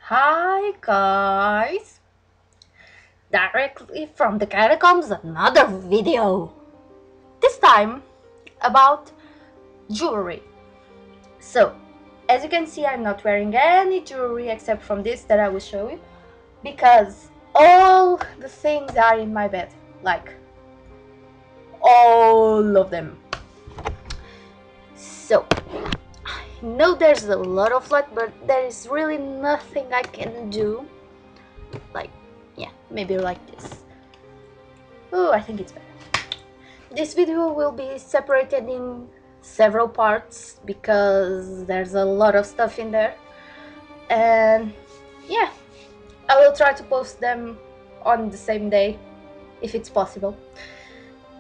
Hi guys, directly from the catacombs, another video. This time about jewelry. So, as you can see, I'm not wearing any jewelry except from this that I will show you because all the things are in my bed, like all of them. So, I know there's a lot of light, but there is really nothing I can do. Like, yeah, maybe like this. Oh, I think it's better. This video will be separated in several parts because there's a lot of stuff in there, and yeah, I will try to post them on the same day if it's possible.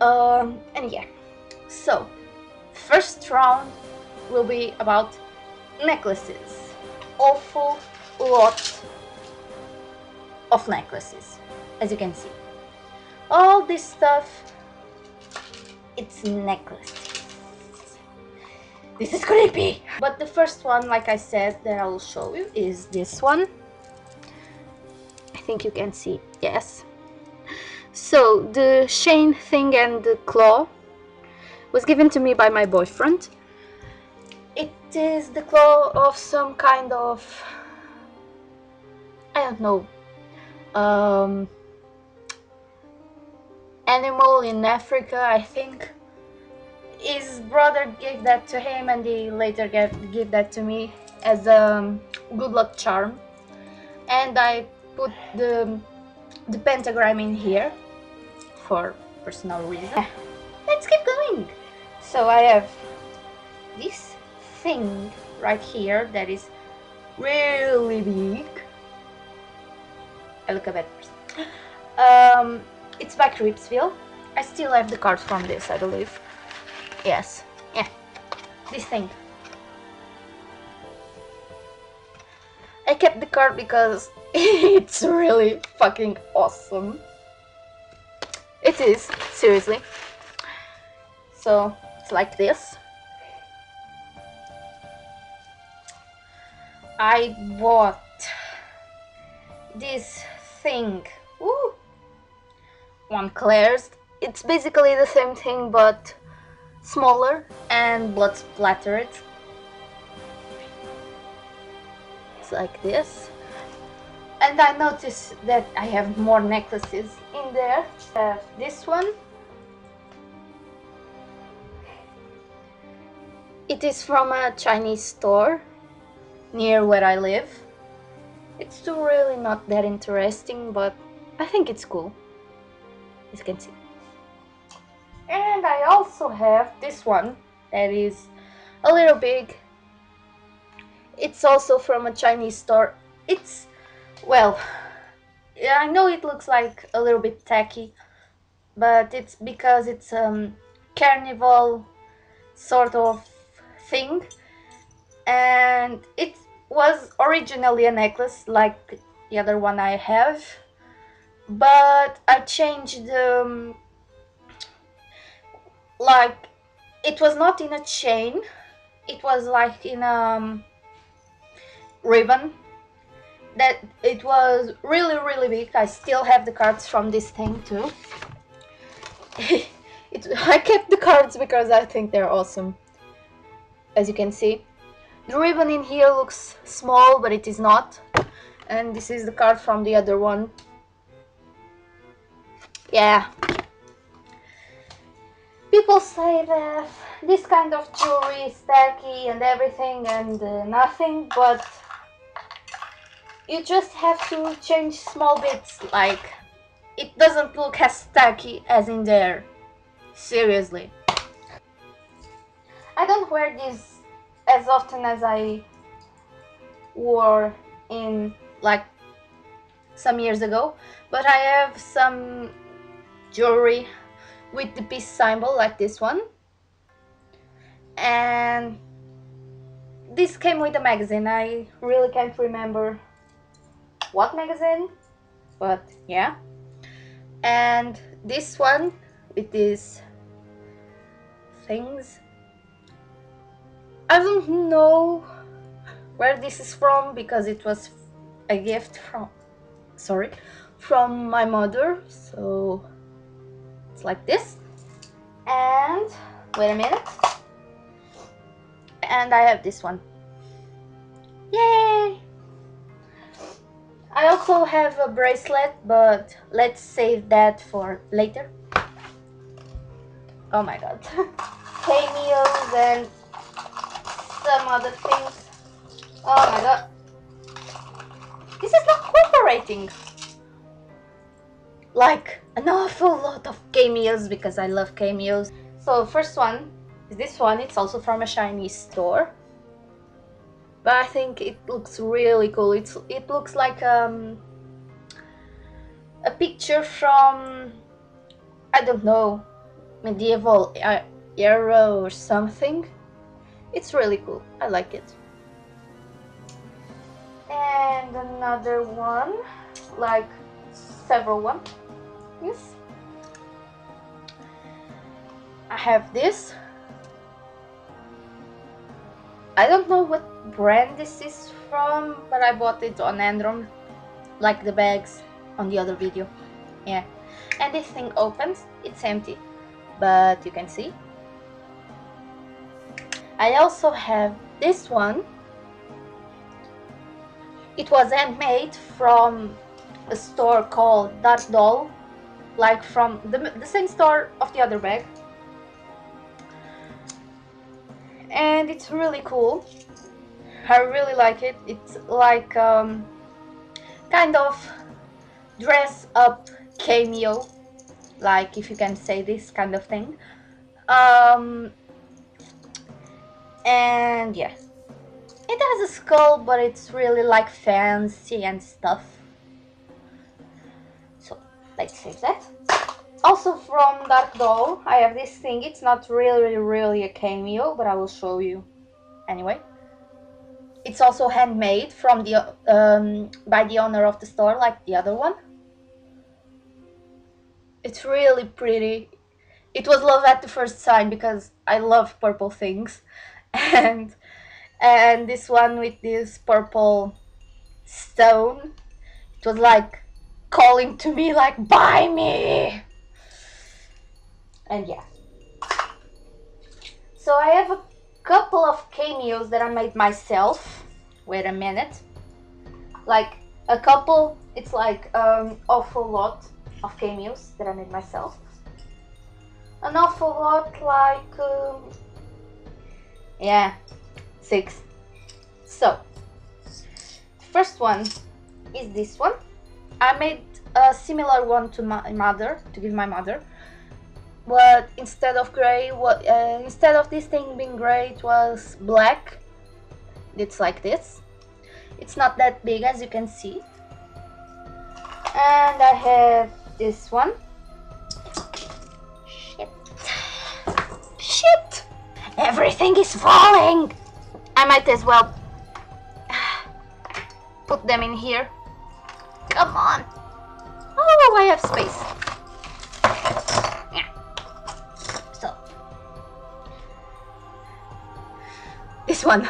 And yeah, so first round will be about necklaces. Awful lot of necklaces, as you can see. All this stuff, it's necklaces. This is creepy. But the first one, like I said, that I will show you is this one. I think you can see, yes. So the chain thing and the claw was given to me by my boyfriend. It is the claw of some kind of, I don't know, animal in Africa, I think. His brother gave that to him and he later gave that to me as a good luck charm. And I put the pentagram in here for personal reasons. Let's keep going. So I have this thing right here that is really big. I look a bad person. It's by Cripsville. I still have the card from this, I believe. Yes, yeah, this thing. I kept the card because it's really fucking awesome. It is, seriously. So it's like this. I bought this thing. Woo! One Claire's. It's basically the same thing but smaller and blood splattered. It's like this. And I noticed that I have more necklaces in there. I have this one. It is from a Chinese store near where I live. It's still really not that interesting, but I think it's cool, as you can see. And I also have this one that is a little big. It's also from a Chinese store. It's, well, yeah, I know it looks like a little bit tacky, but it's because it's carnival sort of thing, and it was originally a necklace like the other one I have, but I changed like it was not in a chain, it was like in a ribbon that it was really big. I still have the cards from this thing too. I kept the cards because I think they're awesome. As you can see, the ribbon in here looks small, but it is not. And this is the card from the other one. Yeah. People say that this kind of jewelry is tacky and everything and nothing, but you just have to change small bits, like it doesn't look as tacky as in there. Seriously. I don't wear this as often as I wore in like some years ago, but I have some jewelry with the peace symbol like this one, and this came with a magazine. I really can't remember what magazine, but yeah. And this one with these things, I don't know where this is from because it was a gift from my mother. So it's like this. And wait a minute. And I have this one. Yay! I also have a bracelet, but let's save that for later. Oh my god. Cameos and some other things. Oh my god. This is not cooperating. Like an awful lot of cameos because I love cameos. So first one is this one. It's also from a Chinese store. But I think it looks really cool. It looks like a picture from, I don't know, medieval era or something. It's really cool. I like it. And another one, like several ones. Yes. I have this. I don't know what brand this is from, but I bought it on Androm, like the bags on the other video. Yeah. And this thing opens, it's empty, but you can see. I also have this one. It was handmade from a store called Dark Doll, like from the same store of the other bag. And it's really cool. I really like it. It's like kind of dress up cameo, like if you can say this kind of thing. And yeah, it has a skull, but it's really like fancy and stuff. So let's save that. Also from Dark Doll, I have this thing. It's not really a cameo, but I will show you anyway. It's also handmade from the by the owner of the store, like the other one. It's really pretty. It was love at the first sight because I love purple things, and this one with this purple stone, it was like calling to me, like, buy me. And yeah, so I have a couple of cameos that I made myself. Wait a minute. Like a couple, it's like awful lot of cameos that I made myself. An awful lot, like yeah, 6. So the first one is this one. I made a similar one to my mother, to give my mother, but instead of gray, instead of this thing being gray, it was black. It's like this. It's not that big, as you can see. And I have this one. Shit! Everything is falling! I might as well put them in here. Come on! Oh, I have space. Yeah. So, this one.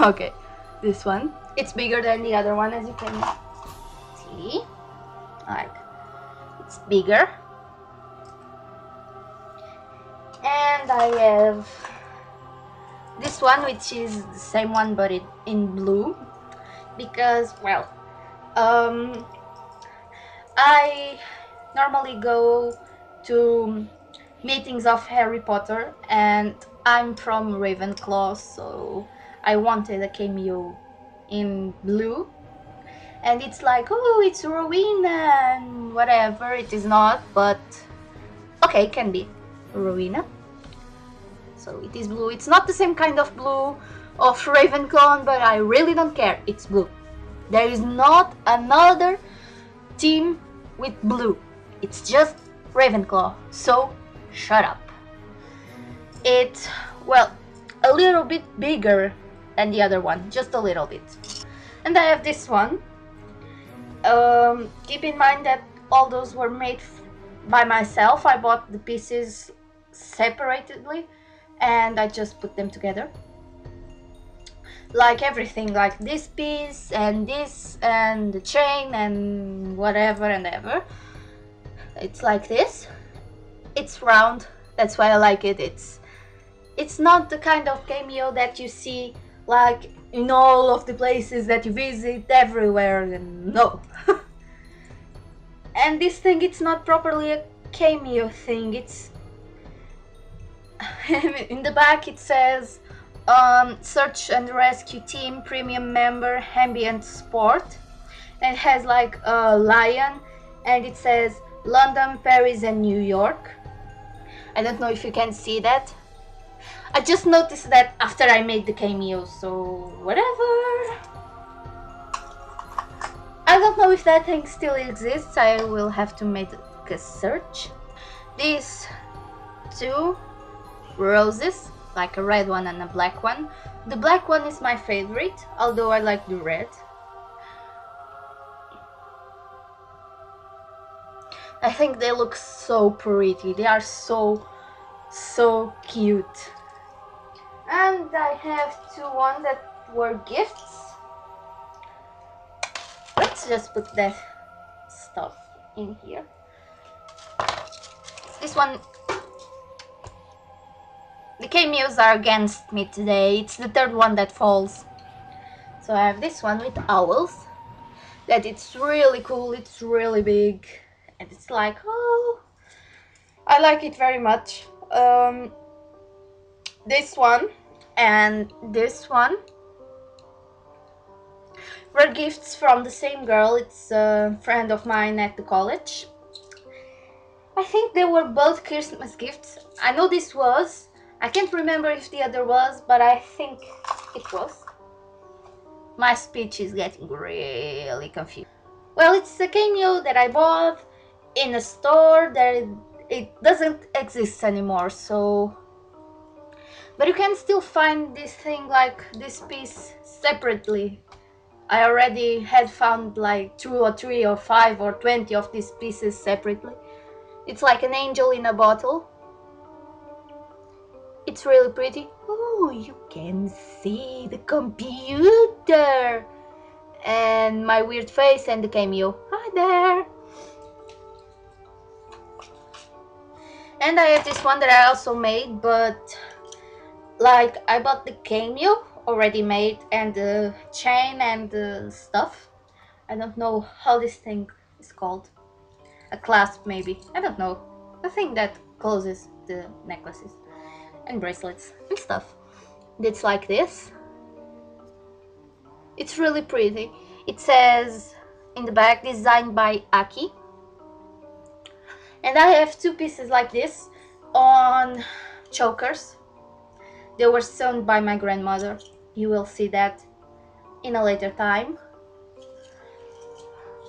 Okay, this one. It's bigger than the other one, as you can see. Like, it's bigger. And I have this one, which is the same one but in blue, because, well, I normally go to meetings of Harry Potter, and I'm from Ravenclaw, so I wanted a cameo in blue. And it's like, oh, it's Rowena and whatever. It is not, but okay, can be Rowena. So it is blue. It's not the same kind of blue of Ravenclaw, but I really don't care. It's blue. There is not another team with blue. It's just Ravenclaw. So shut up. It's, well, a little bit bigger than the other one, just a little bit. And I have this one. Keep in mind that all those were made by myself. I bought the pieces separately and I just put them together. like everything, like this piece and this and the chain and whatever and ever. It's like this. It's round, that's why I like it. It's not the kind of cameo that you see like in all of the places that you visit everywhere. No. And this thing, it's not properly a cameo thing. It's in the back it says search and rescue team premium member ambient sport, and it has like a lion, and it says London, Paris and New York. I don't know if you can see that. I just noticed that after I made the cameo, so whatever. I don't know if that thing still exists. I will have to make a search. These two roses, like a red one and a black one. The black one is my favorite, although I like the red. I think they look so pretty. They are so cute. And I have two ones that were gifts. Let's just put that stuff in here. This one, the cameos are against me today. It's the third one that falls. So I have this one with owls. That it's really cool. It's really big. And it's like, oh, I like it very much. This one and this one were gifts from the same girl. It's a friend of mine at the college. I think they were both Christmas gifts. I know this was. I can't remember if the other was, but I think it was. My speech is getting really confused. Well, it's a cameo that I bought in a store that it doesn't exist anymore, so... But you can still find this thing, like this piece, separately. I already had found like 2 or 3 or 5 or 20 of these pieces separately. It's like an angel in a bottle. It's really pretty. Oh, you can see the computer! And my weird face and the cameo. Hi there! And I have this one that I also made, but like I bought the cameo already made and the chain and the stuff. I don't know how this thing is called. A clasp maybe. I don't know. The thing that closes the necklaces and bracelets and stuff. It's like this. It's really pretty. It says in the back, designed by Aki. And I have 2 pieces like this on chokers. They were sewn by my grandmother. You will see that in a later time.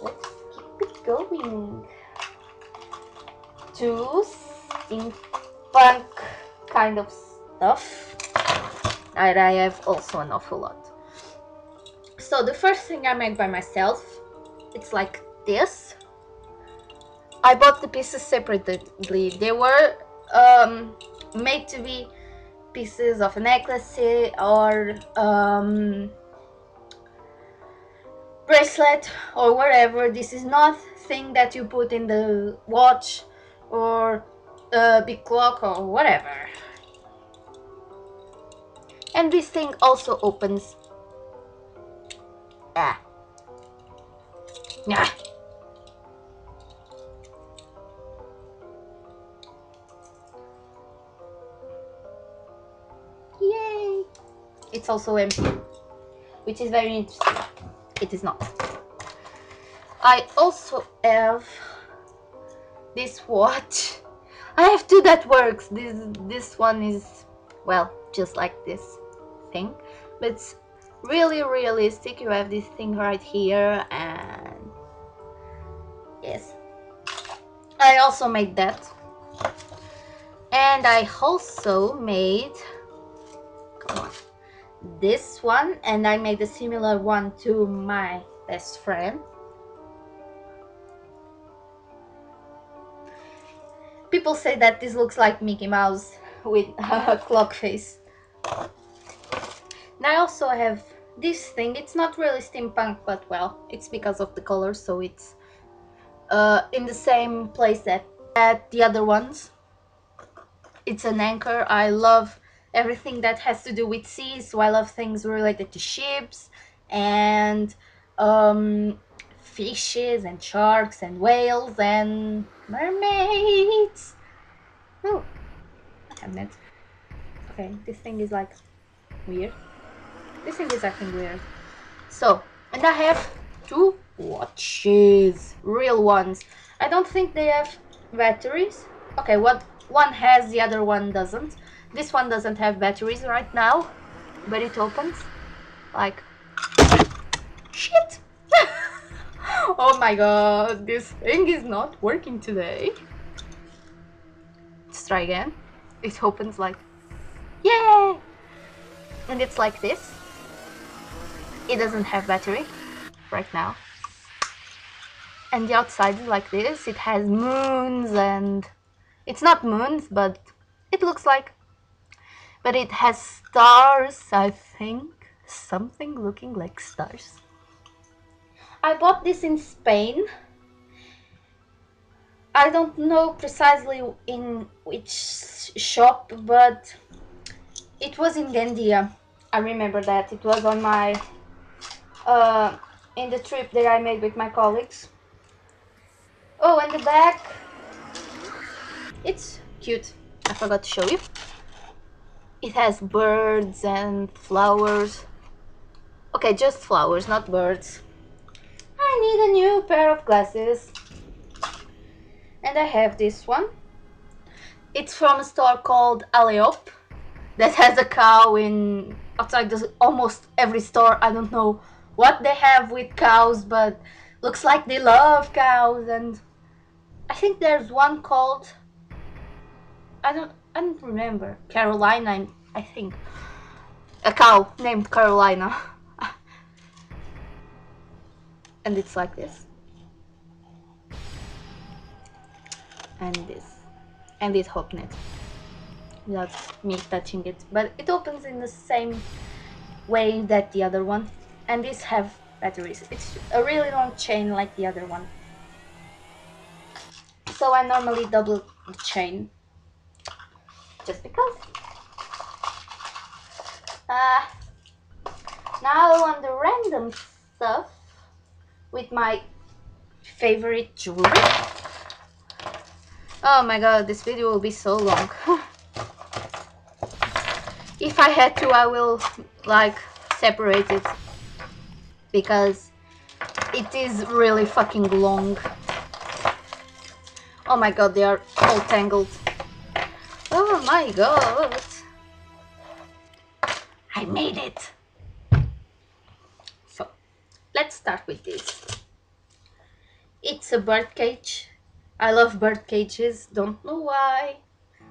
Let's keep it going. 2 steampunk kind of stuff. And I have also an awful lot. So the first thing I made by myself, it's like this. I bought the pieces separately. They were made to be pieces of a necklace or bracelet or whatever. This is not thing that you put in the watch or a big clock or whatever. And this thing also opens. Ah. Yeah. Yay! It's also empty, which is very interesting. It is not. I also have this watch. I have 2 that works. This one is, well, just like this thing, but it's really realistic. You have this thing right here, and yes, I also made that. And I also made, come on, this one, and I made a similar one to my best friend. People say that this looks like Mickey Mouse with a clock face. And I also have this thing, it's not really steampunk, but well, it's because of the color, so it's in the same place that the other ones. It's an anchor. I love everything that has to do with sea, so I love things related to ships and um, fishes and sharks and whales and mermaids. Oh, damn it. Okay, this thing is like weird. This thing is acting weird. So, and I have two watches, real ones. I don't think they have batteries. Okay, what one has, the other one doesn't. This one doesn't have batteries right now, but it opens like shit. Oh my god, this thing is not working today. Let's try again. It opens like yay, and it's like this. It doesn't have battery right now. And the outside is like this. It has moons, and it's not moons, but it looks like, but it has stars, I think. Something looking like stars. I bought this in Spain. I don't know precisely in which shop, but it was in Gandia. I remember that. It was on my in the trip that I made with my colleagues. Oh, and the back, it's cute. I forgot to show you. It has birds and flowers. Okay, just flowers, not birds. I need a new pair of glasses. And I have this one. It's from a store called Aleop that has a cow in outside almost every store. I don't know what they have with cows, but looks like they love cows. And I think there's one called, I don't remember, Carolina, I think. A cow named Carolina. And it's like this. And this. And it opened without me touching it. But it opens in the same way that the other one. And these have batteries. It's a really long chain like the other one. So I normally double the chain. Just because. Now on the random stuff with my favorite jewelry. Oh my god, this video will be so long. If I had to, I will like separate it because it is really fucking long. Oh my god, they are all tangled. Oh my god. I made it. So, let's start with this. It's a bird cage. I love bird cages, don't know why.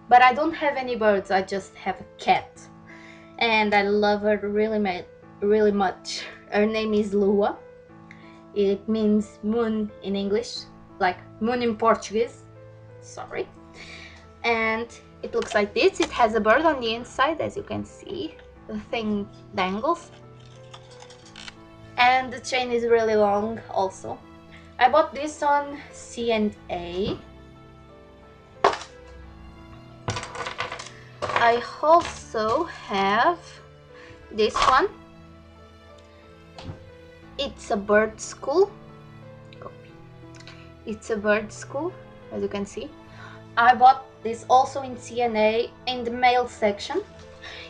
But I don't have any birds, I just have a cat. And I love her really much. Her name is Lua. It means moon in English, like moon in Portuguese. Sorry. And it looks like this. It has a bird on the inside, as you can see. The thing dangles. And the chain is really long also. I bought this on C&A. I also have this one. It's a bird school. It's a bird school, as you can see. I bought this also in C&A in the male section.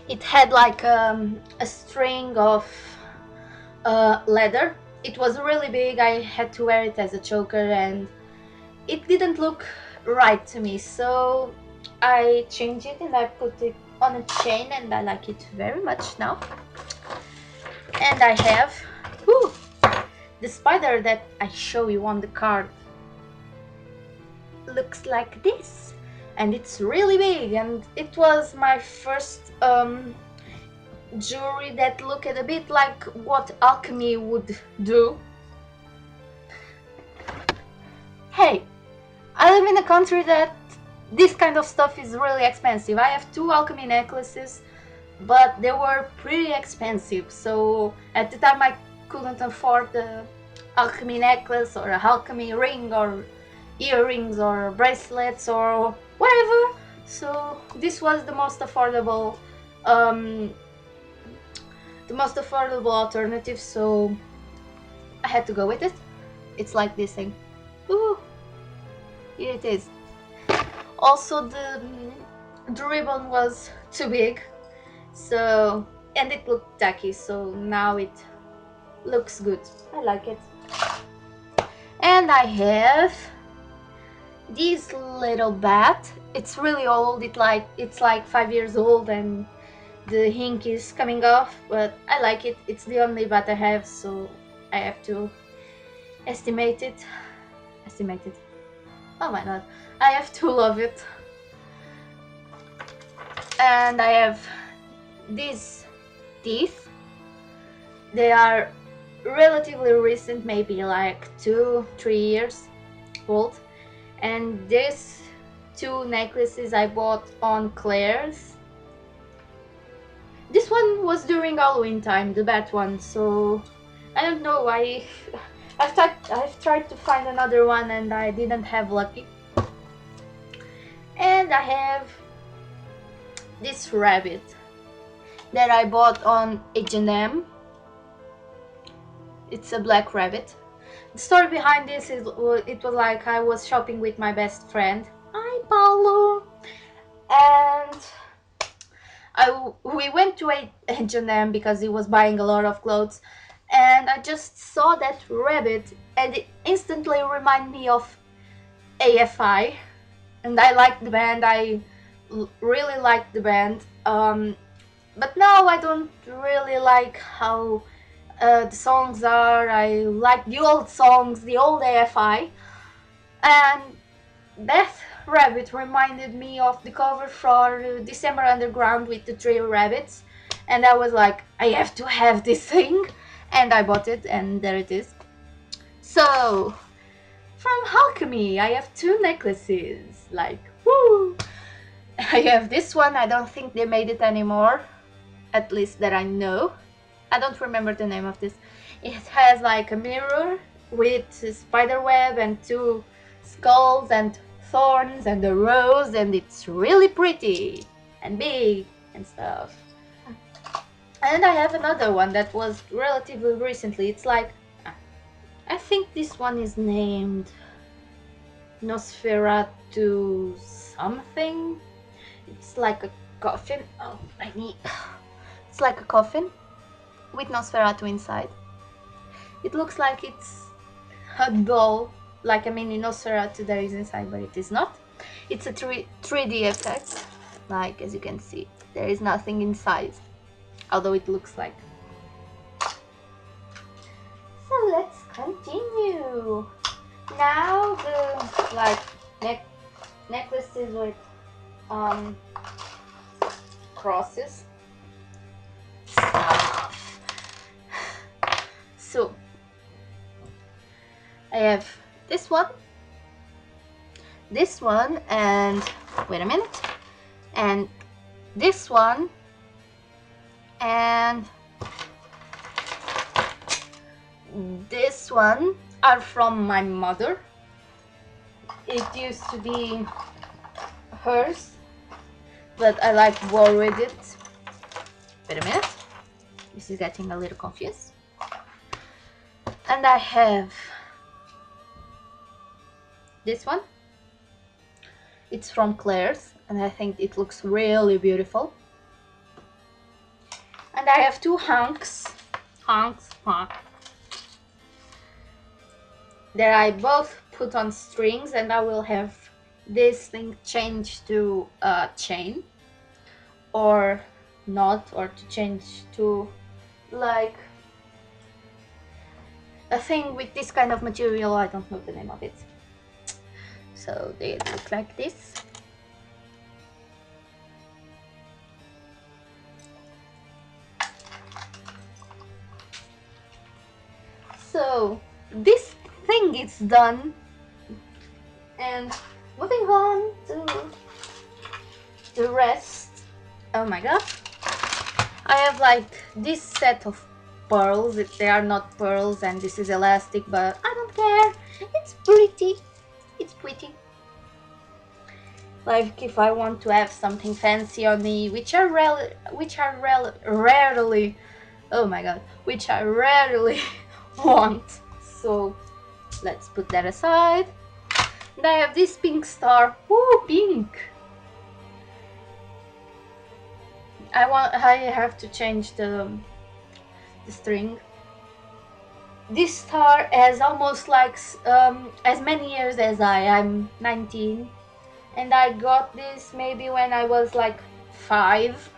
It had like a string of leather. It was really big. I had to wear it as a choker and it didn't look right to me, so I changed it and I put it on a chain and I like it very much now. And I have the spider that I show you on the card. Looks like this, and it's really big, and it was my first jewelry that looked a bit like what alchemy would do. Hey, I live in a country that this kind of stuff is really expensive. I have 2 alchemy necklaces but they were pretty expensive. So at the time I couldn't afford the alchemy necklace or a alchemy ring or earrings or bracelets or whatever. So this was um, the most affordable alternative. So I had to go with it. It's like this thing. Ooh, here it is. Also, the ribbon was too big, so, and it looked tacky. So now it looks good. I like it. And I have this little bat. It's really old. It's like 5 years old, and the ink is coming off. But I like it. It's the only bat I have, so I have to estimate it. Estimate it. Oh my god, I have to love it. And I have these teeth. They are relatively recent, maybe like 2-3 years old. And these two necklaces I bought on Claire's. This one was during Halloween time, the bat one, so I don't know, I've tried to find another one and I didn't have lucky. And I have this rabbit that I bought on H&M. It's a black rabbit. The story behind this is it was like I was shopping with my best friend. Hi, Paulo. And we went to H&M because he was buying a lot of clothes, and I just saw that rabbit and it instantly reminded me of AFI, and I liked the band. I really liked the band, but now I don't really like how the songs are. I like the old songs, the old AFI, and that rabbit reminded me of the cover for December Underground with the three rabbits, and I was like, I have to have this thing, and I bought it, and there it is. So from Alchemy I have two necklaces, like, woo! I have this one. I don't think they made it anymore, at least that I know. I don't remember the name of this. It has like a mirror with a spider web and two skulls and thorns and a rose, and it's really pretty and big and stuff. And I have another one that was relatively recently. It's like, I think this one is named Nosferatu something. It's like a coffin. Oh, I need. It's like a coffin with Nosferatu inside. It looks like it's a doll, like a mini Nosferatu that is inside, but it is not. It's a 3D effect, like as you can see. There is nothing inside, although it looks like. So let's continue. Now the like necklaces with crosses. So I have this one, and wait a minute, and this one, and this one are from my mother. It used to be hers, but I like borrowed it. Wait a minute, this is getting a little confused. And I have this one. It's from Claire's, and I think it looks really beautiful. And I have two honks that I both put on strings, and I will have this thing changed to a chain, or not, or to change to like a thing with this kind of material. I don't know the name of it. So they look like this. So this thing is done, and moving on to the rest. Oh my god, I have like this set of pearls. They are not pearls and this is elastic, but I don't care. It's pretty. It's pretty. Like if I want to have something fancy on me, rarely, oh my god, which I rarely want. So let's put that aside. And I have this pink star. Ooh, pink. I have to change the string. This star has almost like as many years as I'm 19, and I got this maybe when I was like 5,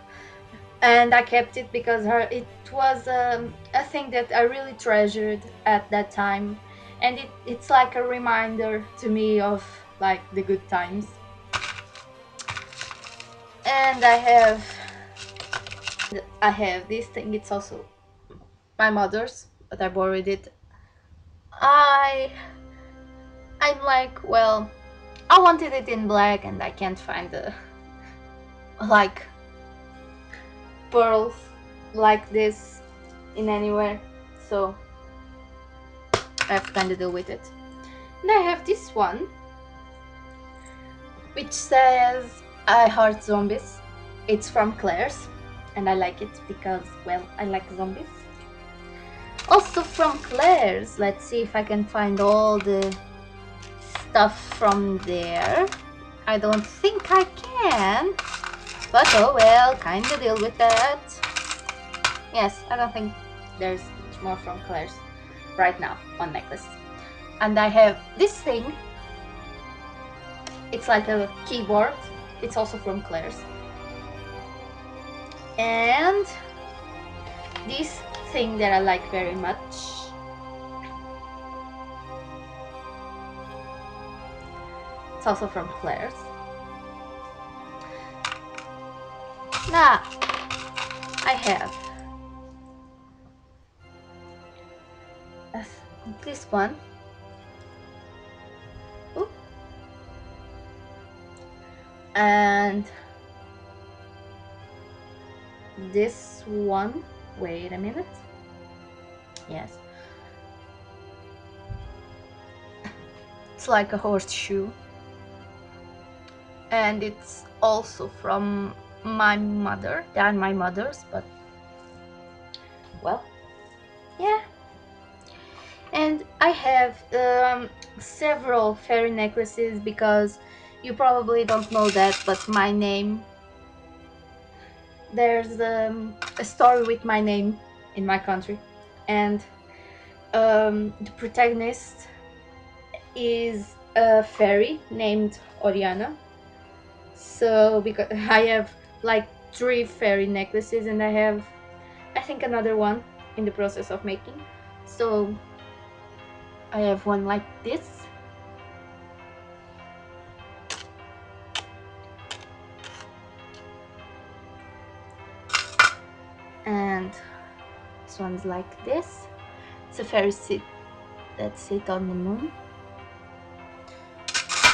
and I kept it because it was a thing that I really treasured at that time, and it's like a reminder to me of like the good times. And I have this thing. It's also my mother's, but I borrowed it. I I'm like, well, I wanted it in black and I can't find the like pearls like this in anywhere, so I have to kind of deal with it. And I have this one which says I heart zombies. It's from Claire's and I like it because, well, I like zombies. Also from Claire's, let's see if I can find all the stuff from there. I don't think I can, but oh well, kinda deal with that. Yes, I don't think there's much more from Claire's right now on necklace. And I have this thing. It's like a keyboard. It's also from Claire's. And this thing that I like very much. It's also from Claire's. Now, I have this one. Ooh. And this one. Wait a minute. Yes. It's like a horseshoe. And it's also from my mother. They are my mother's, but well, yeah. And I have several fairy necklaces because you probably don't know that, but my name, there's a story with my name in my country, and the protagonist is a fairy named Oriana. So because I have like 3 fairy necklaces and I have, I think, another one in the process of making. So I have one like this. And this one's like this. It's a fairy that sit on the moon.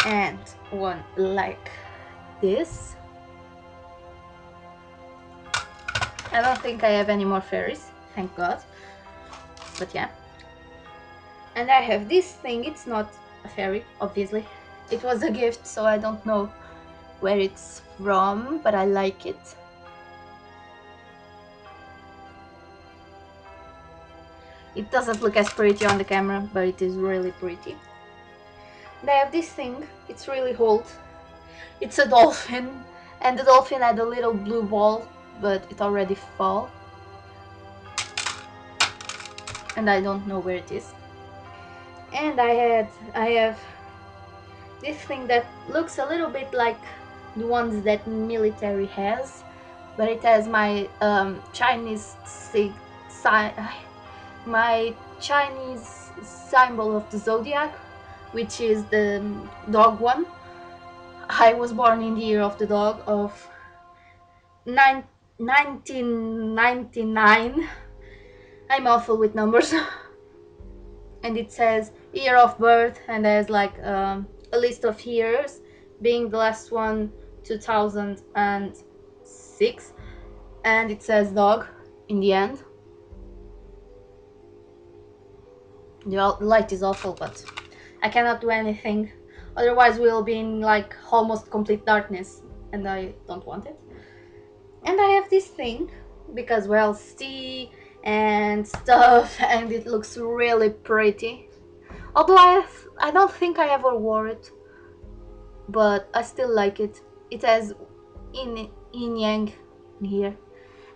And one like this. I don't think I have any more fairies, thank God. But yeah. And I have this thing. It's not a fairy, obviously. It was a gift, so I don't know where it's from, but I like it. It doesn't look as pretty on the camera, but it is really pretty. And I have this thing. It's really old. It's a dolphin, and the dolphin had a little blue ball, but it already fell. And I don't know where it is. And I have this thing that looks a little bit like the ones that military has, but it has my Chinese my Chinese symbol of the zodiac, which is the dog one. I was born in the year of the dog of 1999. I'm awful with numbers. And it says year of birth, and there's like a list of years, being the last one 2006. and it says dog in the end. The light is awful, but I cannot do anything. Otherwise we'll be in like almost complete darkness, and I don't want it. And I have this thing because, well, sea and stuff, and it looks really pretty. Although I don't think I ever wore it, but I still like it. It has yin yang here,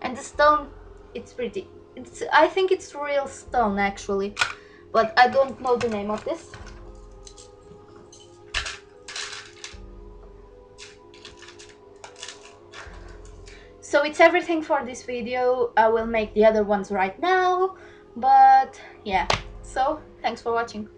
and the stone, it's pretty. I think it's real stone actually, but I don't know the name of this. So it's everything for this video. I will make the other ones right now, but yeah, so thanks for watching.